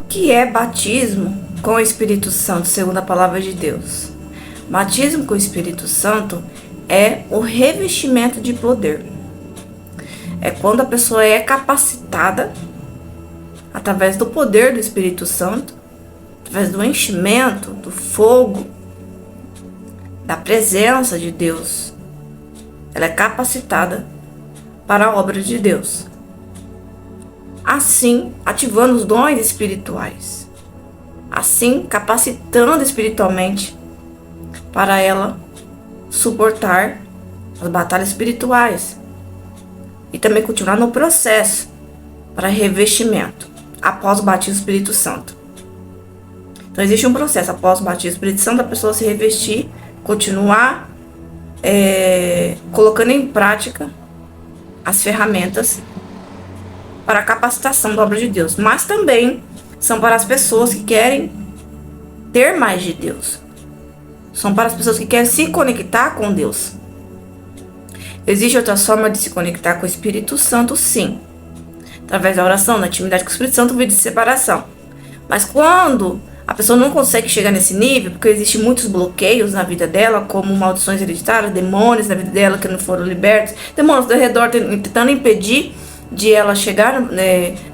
que é batismo com o Espírito Santo, segundo a palavra de Deus? Batismo com o Espírito Santo é o revestimento de poder. É quando a pessoa é capacitada, através do poder do Espírito Santo, através do enchimento, do fogo, da presença de Deus. Ela é capacitada para a obra de Deus. Assim, ativando os dons espirituais. Assim, capacitando espiritualmente para ela suportar as batalhas espirituais. E também continuar no processo para revestimento após o batismo do Espírito Santo. Então existe um processo após o batismo do Espírito Santo, a pessoa se revestir, continuar colocando em prática as ferramentas para a capacitação da obra de Deus. Mas também são para as pessoas que querem ter mais de Deus. São para as pessoas que querem se conectar com Deus. Existe outra forma de se conectar com o Espírito Santo, sim. Através da oração, da intimidade com o Espírito Santo, vídeo de separação. Mas quando a pessoa não consegue chegar nesse nível, porque existem muitos bloqueios na vida dela, como maldições hereditárias, demônios na vida dela que não foram libertos, demônios ao redor tentando impedir de ela chegar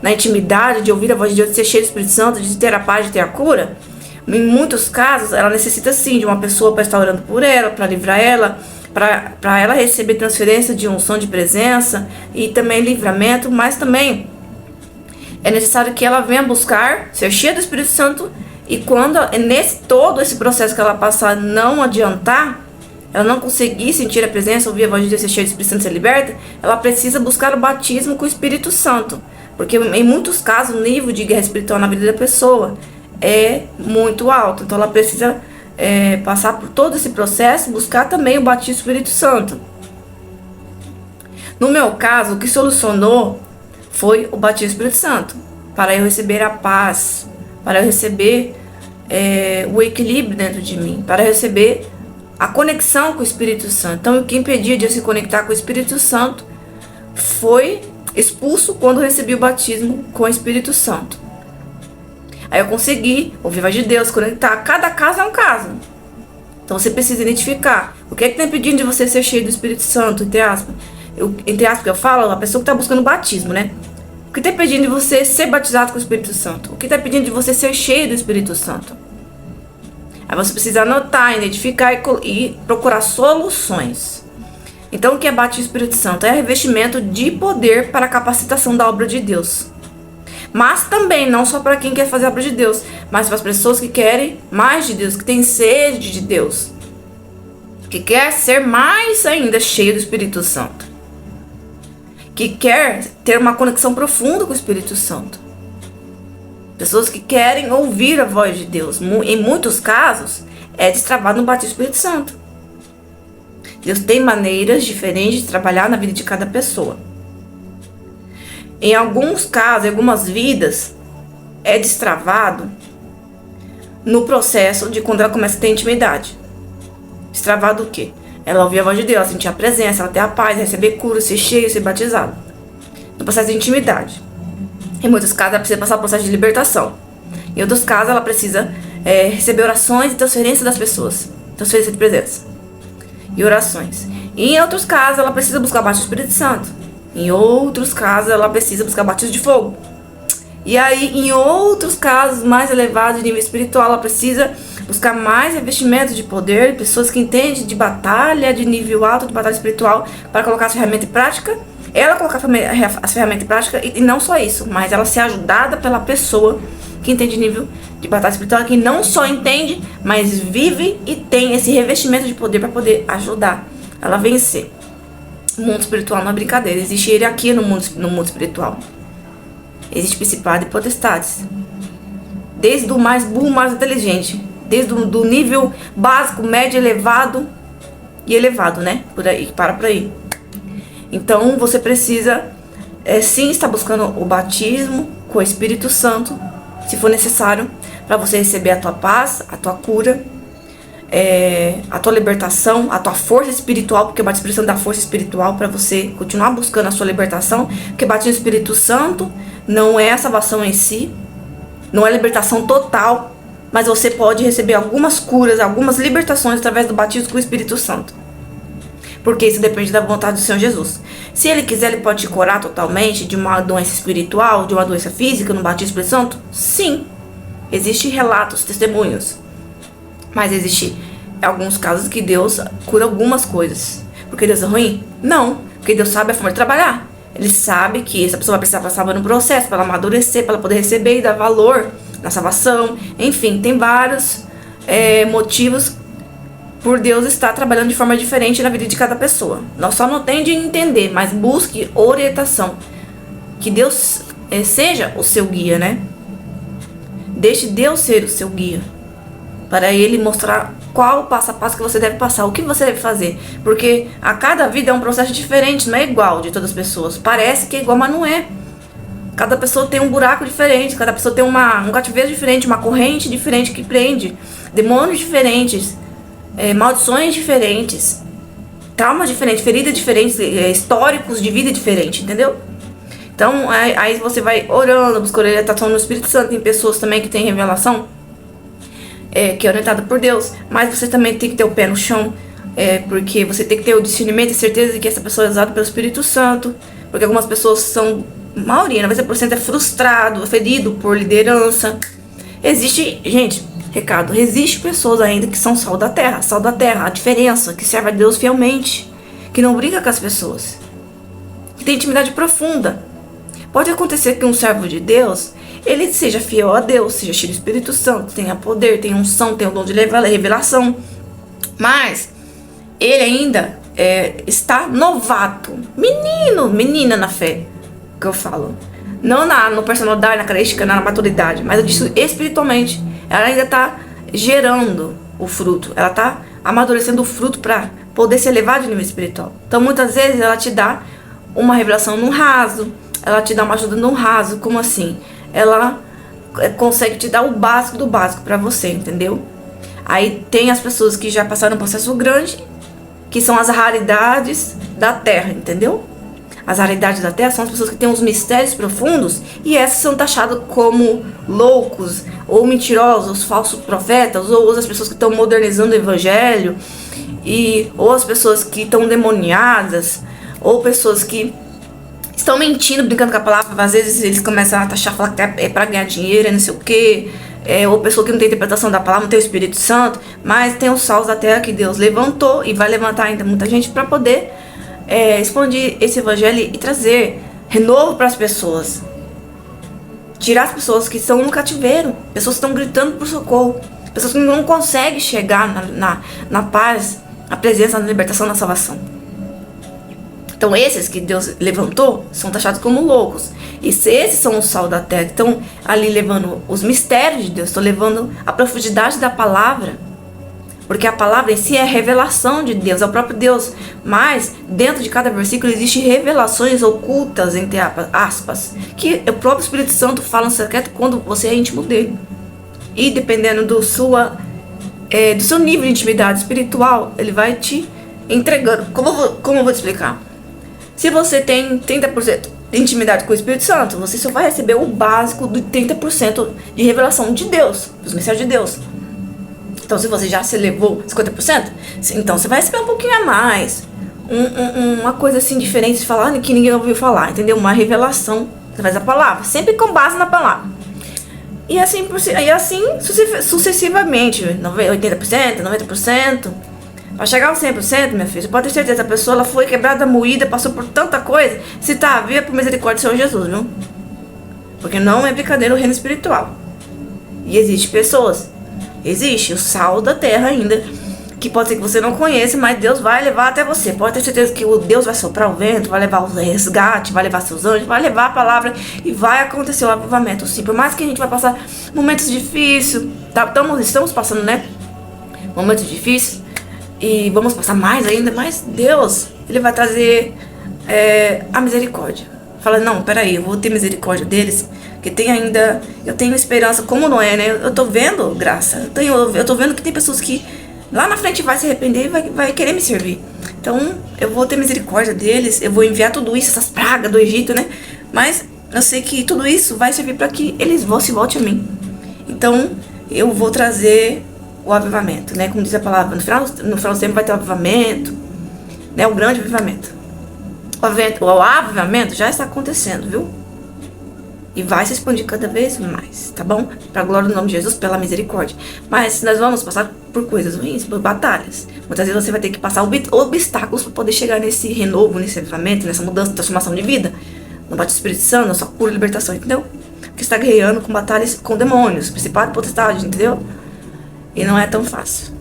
na intimidade, de ouvir a voz de Deus, de ser cheia do Espírito Santo, de ter a paz, de ter a cura. Em muitos casos, ela necessita sim de uma pessoa para estar orando por ela, para livrar ela, para ela receber transferência de unção de presença e também livramento, mas também é necessário que ela venha buscar ser cheia do Espírito Santo. E quando todo esse processo que ela passar não adiantar, ela não conseguir sentir a presença, ouvir a voz de Deus, ser cheia do Espírito Santo, ser liberta, ela precisa buscar o batismo com o Espírito Santo. Porque em muitos casos o nível de guerra espiritual na vida da pessoa é muito alto. Então ela precisa passar por todo esse processo, buscar também o batismo do Espírito Santo. No meu caso, o que solucionou foi o batismo do Espírito Santo. Para eu receber a paz, para eu receber o equilíbrio dentro de mim, para eu receber a conexão com o Espírito Santo. Então, o que impedia de eu se conectar com o Espírito Santo foi expulso quando eu recebi o batismo com o Espírito Santo. Aí eu consegui ouvir a voz de Deus, conectar. Cada caso é um caso. Então, você precisa identificar o que é que está impedindo de você ser cheio do Espírito Santo, entre aspas. Entre aspas, que eu falo, a pessoa que está buscando o batismo, né? O que está impedindo de você ser batizado com o Espírito Santo? O que está impedindo de você ser cheio do Espírito Santo? Aí você precisa anotar, identificar e procurar soluções. Então, o que é batismo do Espírito Santo? É revestimento de poder para a capacitação da obra de Deus. Mas também, não só para quem quer fazer a obra de Deus, mas para as pessoas que querem mais de Deus, que têm sede de Deus, que quer ser mais ainda cheio do Espírito Santo, que quer ter uma conexão profunda com o Espírito Santo. Pessoas que querem ouvir a voz de Deus. Em muitos casos, é destravado no batismo do Espírito Santo. Deus tem maneiras diferentes de trabalhar na vida de cada pessoa. Em alguns casos, em algumas vidas, é destravado no processo de quando ela começa a ter intimidade. Destravado o quê? Ela ouvir a voz de Deus, ela sentir a presença, ela ter a paz, receber cura, ser cheio, ser batizado. No processo de intimidade. Em muitos casos, ela precisa passar o processo de libertação. Em outros casos, ela precisa receber orações e transferência das pessoas. Transferência de presença. E orações. E em outros casos, ela precisa buscar o batismo do Espírito Santo. Em outros casos, ela precisa buscar o batismo de fogo. E aí, em outros casos mais elevados de nível espiritual, ela precisa buscar mais revestimento de poder, pessoas que entendem de batalha, de nível alto, de batalha espiritual, para colocar as ferramentas em prática. Ela colocar as ferramentas em prática e não só isso, mas ela ser ajudada pela pessoa que entende nível de batalha espiritual, que não só entende, mas vive e tem esse revestimento de poder para poder ajudar ela a vencer. O mundo espiritual não é brincadeira, existe hierarquia no mundo espiritual. Existe principado e potestades. Desde o mais burro, mais inteligente. Desde do nível básico, médio, elevado e elevado, né? Por aí, para por aí. Então, você precisa, sim, estar buscando o batismo com o Espírito Santo, se for necessário, para você receber a tua paz, a tua cura, a tua libertação, a tua força espiritual, porque o batismo do Espírito Santo dá força espiritual para você continuar buscando a sua libertação, porque o batismo do Espírito Santo não é a salvação em si, Não é libertação total, mas você pode receber algumas curas, algumas libertações através do batismo com o Espírito Santo. Porque isso depende da vontade do Senhor Jesus. Se Ele quiser, Ele pode te curar totalmente de uma doença espiritual, de uma doença física no batismo com o Espírito Santo? Sim. Existem relatos, testemunhos. Mas existe alguns casos que Deus cura algumas coisas. Porque Deus é ruim? Não. Porque Deus sabe a forma de trabalhar. Ele sabe que essa pessoa vai precisar passar por um processo para ela amadurecer, para ela poder receber e dar valor na salvação. Enfim, tem vários motivos por Deus estar trabalhando de forma diferente na vida de cada pessoa. Nós só não tem de entender, mas busque orientação. Que Deus seja o seu guia, né? Deixe Deus ser o seu guia. Para Ele mostrar qual o passo a passo que você deve passar, o que você deve fazer. Porque a cada vida é um processo diferente, não é igual de todas as pessoas. Parece que é igual, mas não é. Cada pessoa tem um buraco diferente, cada pessoa tem um cativeiro diferente, uma corrente diferente que prende, demônios diferentes, maldições diferentes, traumas diferentes, feridas diferentes, históricos de vida diferentes, entendeu? Então, aí você vai orando, buscando orientação no Espírito Santo. Tem pessoas também que têm revelação, que é orientada por Deus, mas você também tem que ter o pé no chão, porque você tem que ter o discernimento e certeza de que essa pessoa é usada pelo Espírito Santo, porque algumas pessoas são, maioria, 90% é frustrado, ferido por liderança. Existe, gente, recado, existe pessoas ainda que são sal da terra, a diferença, que serve a Deus fielmente, que não briga com as pessoas, que tem intimidade profunda. Pode acontecer que um servo de Deus, ele seja fiel a Deus, seja cheio do Espírito Santo, tenha poder, tenha unção, tenha o dom de revelação, mas ele ainda está novato, menina na fé, que eu falo. Não no personalidade, na característica, na maturidade, mas eu disse espiritualmente. Ela ainda está gerando o fruto, ela está amadurecendo o fruto para poder se elevar de nível espiritual. Então muitas vezes ela te dá uma revelação num raso, ela te dá uma ajuda num raso, como assim? Ela consegue te dar o básico do básico para você, entendeu? Aí tem as pessoas que já passaram um processo grande, que são as raridades da terra, entendeu? As raridades da terra são as pessoas que têm uns mistérios profundos, e essas são taxadas como loucos, ou mentirosos, falsos profetas, ou as pessoas que estão modernizando o evangelho, ou as pessoas que estão demoniadas, ou pessoas que estão mentindo, brincando com a palavra. Às vezes eles começam a taxar, falar que é pra ganhar dinheiro, não sei o que, ou pessoa que não tem interpretação da palavra, não tem o Espírito Santo, mas tem os sals da terra que Deus levantou e vai levantar ainda muita gente para poder expandir esse evangelho e trazer renovo para as pessoas, tirar as pessoas que estão no cativeiro, pessoas que estão gritando por socorro, pessoas que não conseguem chegar na paz, na presença, na libertação, na salvação. Então esses que Deus levantou são taxados como loucos. E se esses são o sal da terra, que estão ali levando os mistérios de Deus, estão levando a profundidade da palavra. Porque a palavra em si é a revelação de Deus, é o próprio Deus. Mas dentro de cada versículo existem revelações ocultas, entre aspas, que o próprio Espírito Santo fala no secreto quando você é íntimo dele. E dependendo do seu nível de intimidade espiritual, ele vai te entregando. Como eu vou te explicar? Se você tem 30% de intimidade com o Espírito Santo, você só vai receber o básico de 30% de revelação de Deus, dos mistérios de Deus. Então, se você já se levou 50%, então você vai receber um pouquinho a mais. Uma coisa assim diferente de falar que ninguém ouviu falar, entendeu? Uma revelação através da palavra, sempre com base na palavra. E assim sucessivamente, 80%, 90%. Para chegar aos 100%, minha filha, você pode ter certeza, a pessoa ela foi quebrada, moída, passou por tanta coisa. Se tá viva, por misericórdia do Senhor Jesus, viu? Porque não é brincadeira o reino espiritual. E existe pessoas, existe o sal da terra ainda, que pode ser que você não conheça, mas Deus vai levar até você. Pode ter certeza que o Deus vai soprar o vento, vai levar o resgate, vai levar seus anjos, vai levar a palavra e vai acontecer o avivamento. Sim, por mais que a gente vai passar momentos difíceis, estamos passando, né? Momentos difíceis. E vamos passar mais ainda, mas Deus, Ele vai trazer a misericórdia. Fala, não, peraí, eu vou ter misericórdia deles, que tem ainda, eu tenho esperança, como não é, né? Eu tô vendo graça, eu tô vendo que tem pessoas que lá na frente vai se arrepender e vai querer me servir. Então, eu vou ter misericórdia deles, eu vou enviar tudo isso, essas pragas do Egito, né? Mas eu sei que tudo isso vai servir para que eles se voltem a mim. Então, eu vou trazer o avivamento, né? Como diz a palavra, no final do tempo vai ter o avivamento, né? O grande avivamento. O avivamento já está acontecendo, viu? E vai se expandir cada vez mais, tá bom? Pra glória do nome de Jesus, pela misericórdia. Mas nós vamos passar por coisas ruins, por batalhas. Muitas vezes você vai ter que passar obstáculos para poder chegar nesse renovo, nesse avivamento, nessa mudança, transformação de vida. No batismo do Espírito Santo, na sua cura e libertação, entendeu? Porque você está guerreando com batalhas com demônios, principado e potestade, entendeu? E não é tão fácil.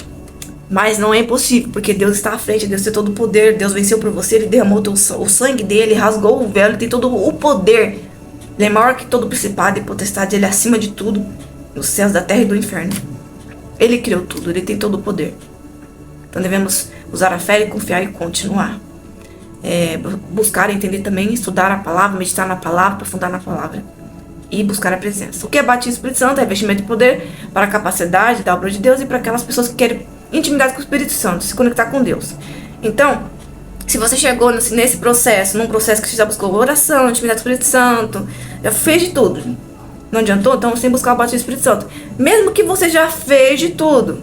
Mas não é impossível, porque Deus está à frente, Deus tem todo o poder, Deus venceu por você, Ele derramou o sangue dele, rasgou o véu, Ele tem todo o poder. Ele é maior que todo principado e potestade, Ele é acima de tudo, nos céus da terra e do inferno. Ele criou tudo, Ele tem todo o poder. Então devemos usar a fé e confiar e continuar. Buscar, entender também, estudar a palavra, meditar na palavra, aprofundar na palavra. E buscar a presença. O que é batismo do Espírito Santo? É investimento de poder para a capacidade da obra de Deus e para aquelas pessoas que querem intimidade com o Espírito Santo, se conectar com Deus. Então, se você chegou nesse processo, num processo que você já buscou oração, intimidade com o Espírito Santo, já fez de tudo, não adiantou? Então você tem que buscar o batismo do Espírito Santo. Mesmo que você já fez de tudo,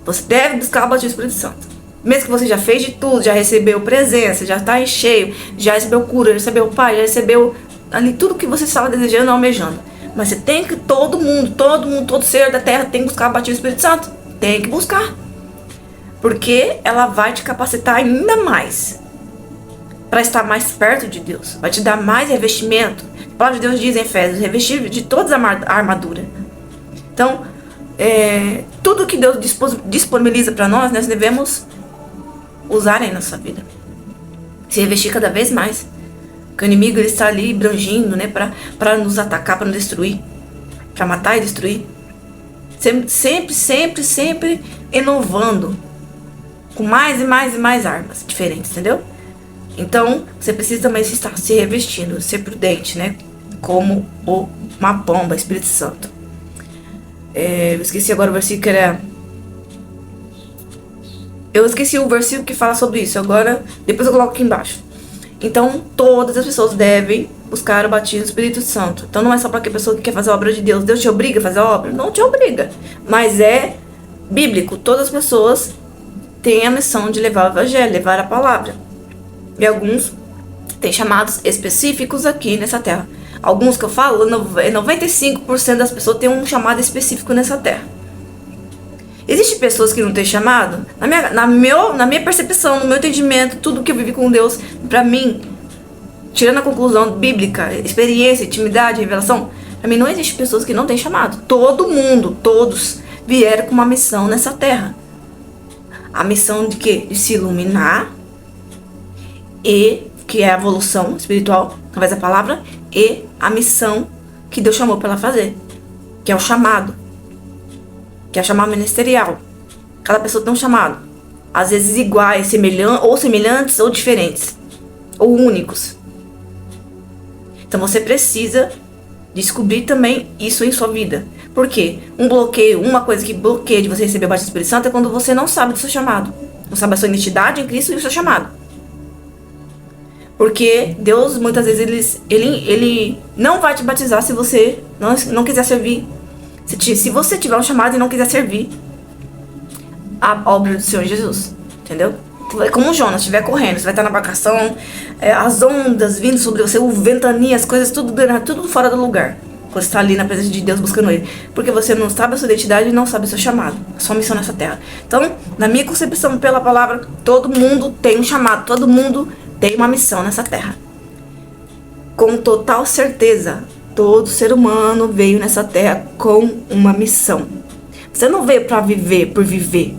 você deve buscar o batismo do Espírito Santo. Mesmo que você já fez de tudo, já recebeu presença, já está em cheio, já recebeu cura, já recebeu Pai, já recebeu ali tudo que você estava desejando, almejando. Mas você tem que, todo ser da terra tem que buscar o batismo do Espírito Santo. Tem que buscar. Porque ela vai te capacitar ainda mais para estar mais perto de Deus. Vai te dar mais revestimento. A palavra de Deus diz em Efésios, revestir de toda a armadura. Então, tudo que Deus disponibiliza para nós, nós devemos usar em nossa vida. Se revestir cada vez mais. Porque o inimigo ele está ali brangindo, né, para nos atacar, para nos destruir, para matar e destruir. Sempre inovando, com mais e mais armas diferentes, entendeu? Então, você precisa também estar se revestindo, ser prudente, né, como uma pomba, Espírito Santo. Eu esqueci agora o versículo que era... Eu esqueci o versículo que fala sobre isso, agora, depois eu coloco aqui embaixo. Então, todas as pessoas devem buscar o batismo do Espírito Santo. Então, não é só para aquela pessoa que quer fazer a obra de Deus. Deus te obriga a fazer a obra? Não te obriga. Mas é bíblico. Todas as pessoas têm a missão de levar o evangelho, levar a palavra. E alguns têm chamados específicos aqui nessa terra. Alguns que eu falo, 95% das pessoas têm um chamado específico nessa terra. Existem pessoas que não têm chamado? Na minha percepção, no meu entendimento, tudo que eu vivi com Deus, pra mim, tirando a conclusão bíblica, experiência, intimidade, revelação, pra mim não existe pessoas que não têm chamado. Todos vieram com uma missão nessa terra. A missão de quê? De se iluminar, e que é a evolução espiritual, através da palavra, e a missão que Deus chamou pra ela fazer, que é o chamado. Que é chamado ministerial. Cada pessoa tem um chamado. Às vezes iguais, semelhantes ou diferentes. Ou únicos. Então você precisa descobrir também isso em sua vida. Por quê? Uma coisa que bloqueia de você receber o batismo do Espírito Santo é quando você não sabe do seu chamado. Não sabe a sua identidade em Cristo e o seu chamado. Porque Deus, muitas vezes, ele não vai te batizar se você não quiser servir. Se você tiver um chamado e não quiser servir a obra do Senhor Jesus, entendeu? É como Jonas estiver correndo, você vai estar na embarcação, as ondas vindo sobre você, o ventania, as coisas, tudo fora do lugar. Quando você está ali na presença de Deus buscando Ele. Porque você não sabe a sua identidade e não sabe o seu chamado, a sua missão nessa terra. Então, na minha concepção, pela palavra, todo mundo tem um chamado, todo mundo tem uma missão nessa terra. Com total certeza. Todo ser humano veio nessa terra com uma missão. Você não veio para viver por viver.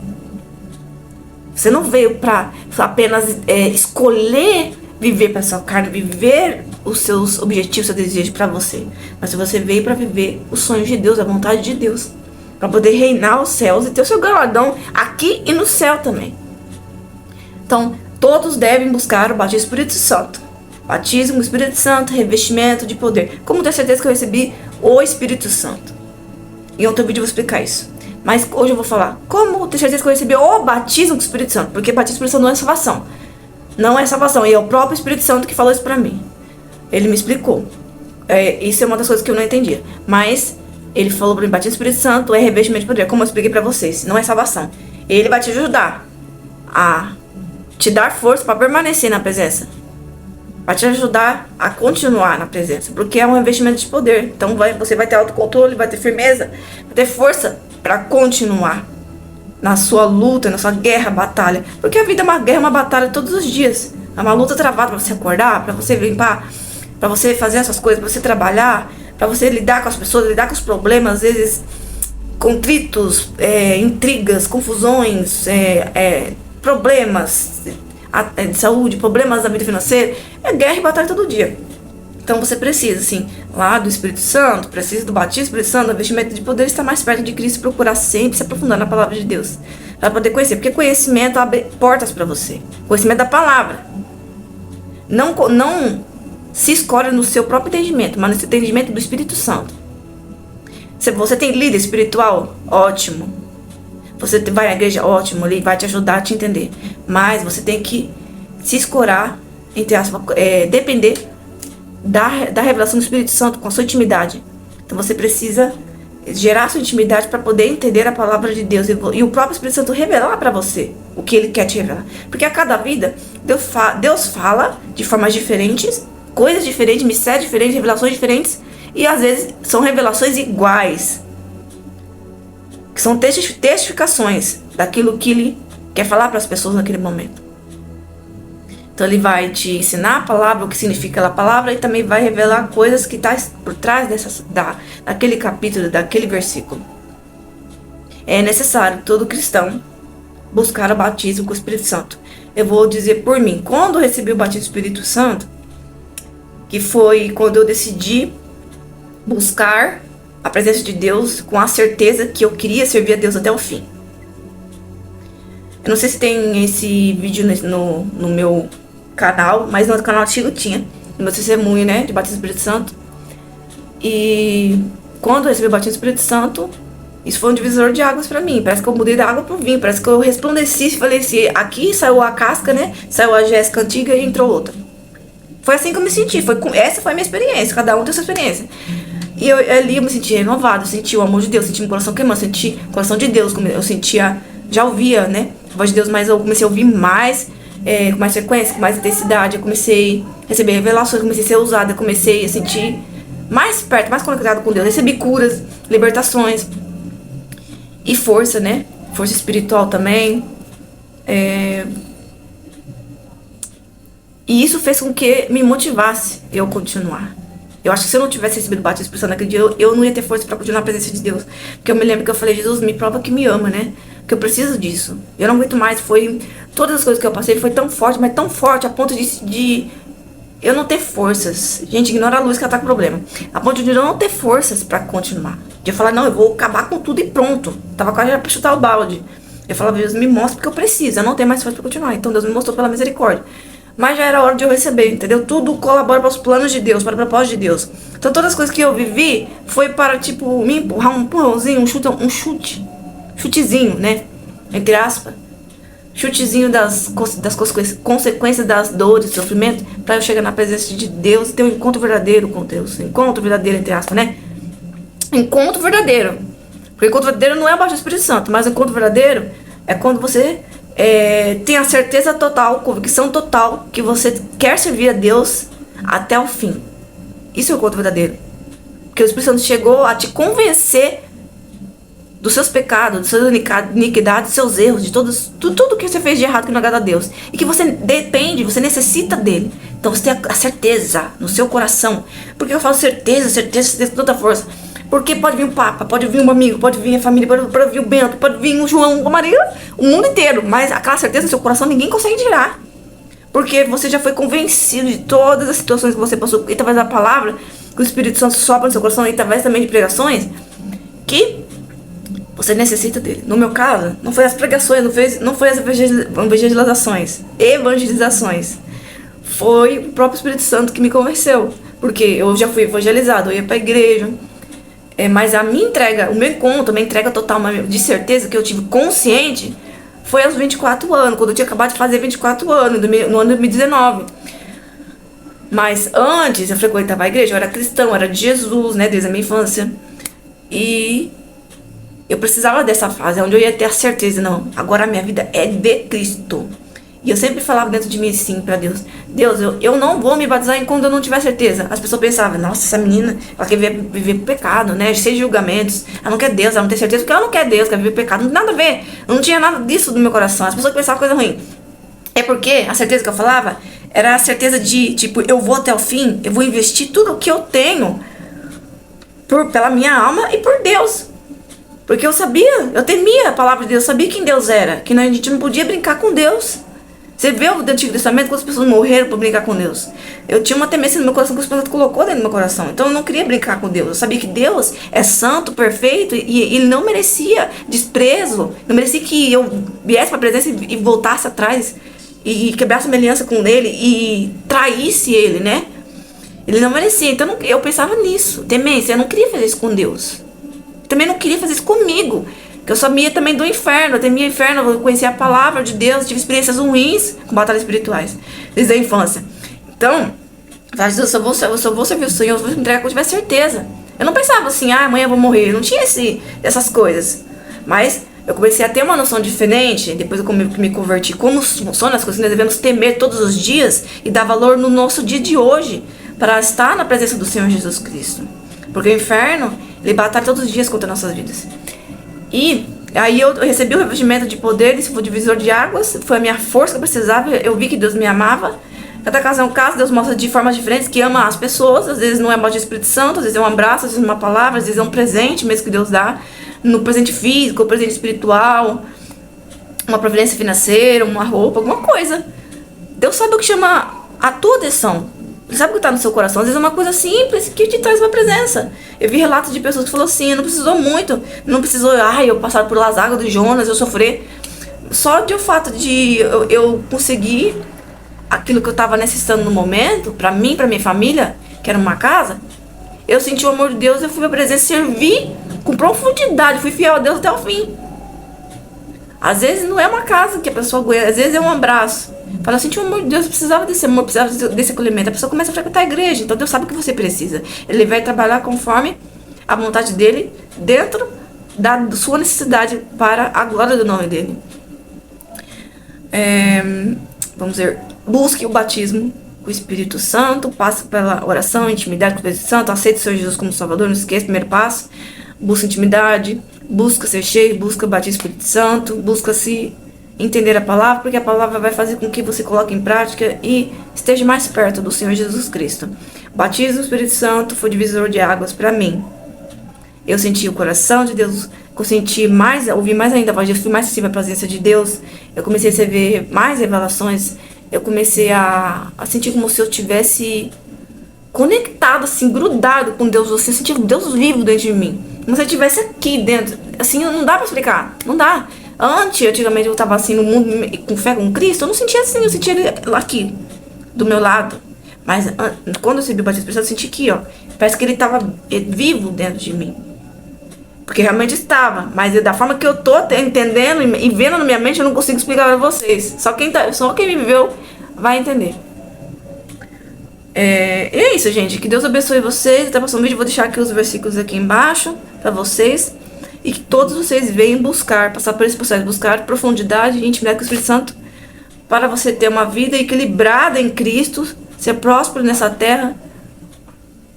Você não veio para apenas escolher viver para sua carne, viver os seus objetivos, seus desejos para você. Mas você veio para viver os sonhos de Deus, a vontade de Deus. Para poder reinar os céus e ter o seu galardão aqui e no céu também. Então, todos devem buscar o batismo do Espírito Santo. Batismo do Espírito Santo, revestimento de poder. Como ter certeza que eu recebi o Espírito Santo? Em outro vídeo eu vou explicar isso. Mas hoje eu vou falar como ter certeza que eu recebi o batismo do Espírito Santo. Porque batismo do Espírito Santo não é salvação. Não é salvação. E é o próprio Espírito Santo que falou isso pra mim. Ele me explicou. Isso é uma das coisas que eu não entendia. Mas Ele falou pra mim, batismo do Espírito Santo é revestimento de poder, como eu expliquei pra vocês, não é salvação. Ele vai te ajudar a te dar força para permanecer na presença, vai te ajudar a continuar na presença, porque é um investimento de poder. Então você vai ter autocontrole, vai ter firmeza, vai ter força para continuar na sua luta, na sua guerra, batalha. Porque a vida é uma guerra, uma batalha todos os dias. É uma luta travada para você acordar, para você limpar, para você fazer essas coisas, para você trabalhar, para você lidar com as pessoas, lidar com os problemas, às vezes conflitos, intrigas, confusões, problemas de saúde, problemas da vida financeira. É guerra e batalha todo dia. Então você precisa, assim, lá do Espírito Santo, precisa do batismo do Espírito Santo, do investimento de poder, estar mais perto de Cristo, procurar sempre se aprofundar na palavra de Deus, para poder conhecer, porque conhecimento abre portas para você, conhecimento da palavra. Não se escolhe no seu próprio entendimento, mas no entendimento do Espírito Santo. Se você tem líder espiritual, ótimo. Você vai à igreja, ótimo, ele vai te ajudar a te entender. Mas você tem que se escorar, entre aspas, depender da revelação do Espírito Santo com a sua intimidade. Então você precisa gerar sua intimidade para poder entender a palavra de Deus e o próprio Espírito Santo revelar para você o que ele quer te revelar. Porque a cada vida, Deus fala de formas diferentes, coisas diferentes, mistérios diferentes, revelações diferentes, e às vezes são revelações iguais, que são testificações daquilo que ele quer falar para as pessoas naquele momento. Então ele vai te ensinar a palavra, o que significa aquela palavra, e também vai revelar coisas que estão por trás daquele capítulo, daquele versículo. É necessário todo cristão buscar o batismo com o Espírito Santo. Eu vou dizer por mim, quando eu recebi o batismo do Espírito Santo, que foi quando eu decidi buscar a presença de Deus com a certeza que eu queria servir a Deus até o fim. Eu não sei se tem esse vídeo no meu canal, mas no canal antigo tinha, no meu testemunho, né, de batismo do Espírito Santo. E quando eu recebi o batismo do Espírito Santo, isso foi um divisor de águas pra mim. Parece que eu mudei da água pro vinho, parece que eu resplandeci e falei assim, aqui saiu a casca, né, saiu a Jéssica antiga e entrou outra. Foi assim que eu me senti, essa foi a minha experiência, cada um tem sua experiência. E ali eu me senti renovado, eu senti o amor de Deus, senti meu coração queimando, senti o coração de Deus, eu sentia, já ouvia, né, a voz de Deus, mas eu comecei a ouvir mais, com mais frequência, com mais intensidade, eu comecei a receber revelações, comecei a ser usada, eu comecei a sentir mais perto, mais conectado com Deus, recebi curas, libertações e força, né, força espiritual também, e isso fez com que me motivasse eu continuar. Eu acho que se eu não tivesse recebido o batismo do Espírito Santo naquele dia, eu não ia ter força para continuar na presença de Deus. Porque eu me lembro que eu falei, Jesus, me prova que me ama, né? Que eu preciso disso. Eu não aguento mais. Todas as coisas que eu passei foi tão forte, mas tão forte, a ponto de eu não ter forças. Gente, ignora a luz que ela tá com problema. A ponto de eu não ter forças para continuar. De eu falar, não, eu vou acabar com tudo e pronto. Tava quase já pra chutar o balde. Eu falava, Deus, me mostra porque eu preciso. Eu não tenho mais força para continuar. Então Deus me mostrou pela misericórdia. Mas já era hora de eu receber, entendeu? Tudo colabora para os planos de Deus, para o propósito de Deus. Então todas as coisas que eu vivi foi para, tipo, me empurrar um empurrãozinho, chutezinho, né? Entre aspas. Chutezinho das consequências das dores, do sofrimento, para eu chegar na presença de Deus e ter um encontro verdadeiro com Deus. Encontro verdadeiro, entre aspas, né? Encontro verdadeiro. Porque encontro verdadeiro não é o batismo do Espírito Santo, mas o encontro verdadeiro é quando você tem a certeza total, convicção total que você quer servir a Deus até o fim. Isso é o encontro verdadeiro. Porque o Espírito Santo chegou a te convencer dos seus pecados, das suas iniquidades, dos seus erros, de tudo que você fez de errado que não agrada a Deus. E que você depende, você necessita dele. Então você tem a certeza no seu coração. Por que eu falo certeza com tanta força? Porque pode vir um Papa, pode vir um amigo, pode vir a família, pode vir o Bento, pode vir o João, a Maria, o mundo inteiro. Mas aquela certeza no seu coração ninguém consegue tirar. Porque você já foi convencido de todas as situações que você passou, e através da palavra, que o Espírito Santo sopra no seu coração, e através também de pregações, que você necessita dele. No meu caso, não foi as pregações, não foi as evangelizações. Foi o próprio Espírito Santo que me convenceu. Porque eu já fui evangelizado, eu ia pra igreja. Mas a minha entrega, o meu encontro, a minha entrega total de certeza que eu tive consciente foi aos 24 anos, quando eu tinha acabado de fazer 24 anos, no ano de 2019. Mas antes eu frequentava a igreja, eu era cristão, eu era de Jesus, né, desde a minha infância. E eu precisava dessa fase, onde eu ia ter a certeza, não, agora a minha vida é de Cristo. E eu sempre falava dentro de mim assim pra Deus: Deus, eu não vou me batizar enquanto eu não tiver certeza. As pessoas pensavam: nossa, essa menina, ela quer viver pecado, né? Cheia de julgamentos. Ela não quer Deus, ela não tem certeza porque ela não quer Deus, quer viver pecado. Não tem nada a ver. Não tinha nada disso no meu coração. As pessoas pensavam coisa ruim. É porque a certeza que eu falava era a certeza de, tipo, eu vou até o fim, eu vou investir tudo o que eu tenho pela minha alma e por Deus. Porque eu sabia, eu temia a palavra de Deus, eu sabia quem Deus era, que a gente não podia brincar com Deus. Você vê o Antigo Testamento, quantas pessoas morreram por brincar com Deus. Eu tinha uma temência no meu coração que o Espírito colocou dentro do meu coração. Então eu não queria brincar com Deus. Eu sabia que Deus é santo, perfeito, e ele não merecia desprezo. Não merecia que eu viesse para a presença e voltasse atrás e quebrasse uma aliança com ele e traísse ele, né? Ele não merecia. Então eu pensava nisso. Temência, eu não queria fazer isso com Deus. Também não queria fazer isso comigo. Que eu sabia também do inferno, eu temia o inferno, eu conhecia a palavra de Deus, tive experiências ruins com batalhas espirituais, desde a infância. Então, eu só vou servir o Senhor, eu vou me entregar quando tiver certeza. Eu não pensava assim, amanhã eu vou morrer, eu não tinha essas coisas. Mas eu comecei a ter uma noção diferente, depois eu me converti, como funcionam as coisas, nós devemos temer todos os dias e dar valor no nosso dia de hoje, para estar na presença do Senhor Jesus Cristo. Porque o inferno, ele batalha todos os dias contra nossas vidas. E aí eu recebi o revestimento de poder, esse foi o divisor de águas, foi a minha força que eu precisava, eu vi que Deus me amava. Cada caso é um caso, Deus mostra de formas diferentes que ama as pessoas, às vezes não é de Espírito Santo, às vezes é um abraço, às vezes é uma palavra, às vezes é um presente mesmo que Deus dá, no presente físico, um presente espiritual, uma providência financeira, uma roupa, alguma coisa. Deus sabe o que chama a tua atenção. Ele sabe o que está no seu coração. Às vezes é uma coisa simples que te traz uma presença. Eu vi relatos de pessoas que falaram assim, não precisou muito, não precisou, eu passar por las águas do Jonas, eu sofrer. Só de o fato de eu conseguir aquilo que eu estava necessitando no momento, para mim, para minha família, que era uma casa, eu senti o amor de Deus, eu fui pra presença, servi com profundidade, fui fiel a Deus até o fim. Às vezes não é uma casa que a pessoa aguenta, às vezes é um abraço. Fala, eu senti o amor de Deus, eu precisava desse amor, precisava desse acolhimento. A pessoa começa a frequentar a igreja, então Deus sabe o que você precisa. Ele vai trabalhar conforme a vontade dele, dentro da sua necessidade para a glória do nome dele. Vamos ver, busque o batismo com o Espírito Santo, passe pela oração, intimidade com o Espírito Santo, aceite o Senhor Jesus como Salvador, não esqueça, primeiro passo, busca intimidade, busca ser cheio, busca batismo com o Espírito Santo, busca se entender a palavra, porque a palavra vai fazer com que você coloque em prática e esteja mais perto do Senhor Jesus Cristo. O batismo do Espírito Santo foi divisor de águas para mim. Eu senti o coração de Deus, ouvi mais ainda a voz de Deus, fui mais sensível à presença de Deus, eu comecei a receber mais revelações, eu comecei a sentir como se eu tivesse conectado, assim, grudado com Deus, você sentia Deus vivo dentro de mim, como se eu estivesse aqui dentro, assim, não dá pra explicar, não dá. Antigamente eu tava assim no mundo com fé com Cristo, eu não sentia assim, eu sentia ele aqui, do meu lado. Mas quando eu recebi o batismo, eu senti aqui, ó, parece que ele tava vivo dentro de mim. Porque realmente estava, mas da forma que eu tô entendendo e vendo na minha mente, eu não consigo explicar pra vocês. Só quem me viveu vai entender. E é isso, gente. Que Deus abençoe vocês. Até o próximo vídeo, eu vou deixar aqui os versículos aqui embaixo pra vocês. E que todos vocês venham passar por esse processo, buscar profundidade e intimidade com o Espírito Santo, para você ter uma vida equilibrada em Cristo, ser próspero nessa terra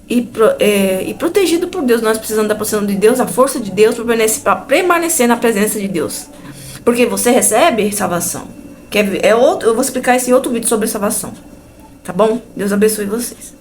e protegido por Deus. Nós precisamos da proteção de Deus, a força de Deus, para permanecer na presença de Deus. Porque você recebe salvação. Eu vou explicar esse outro vídeo sobre salvação. Tá bom? Deus abençoe vocês.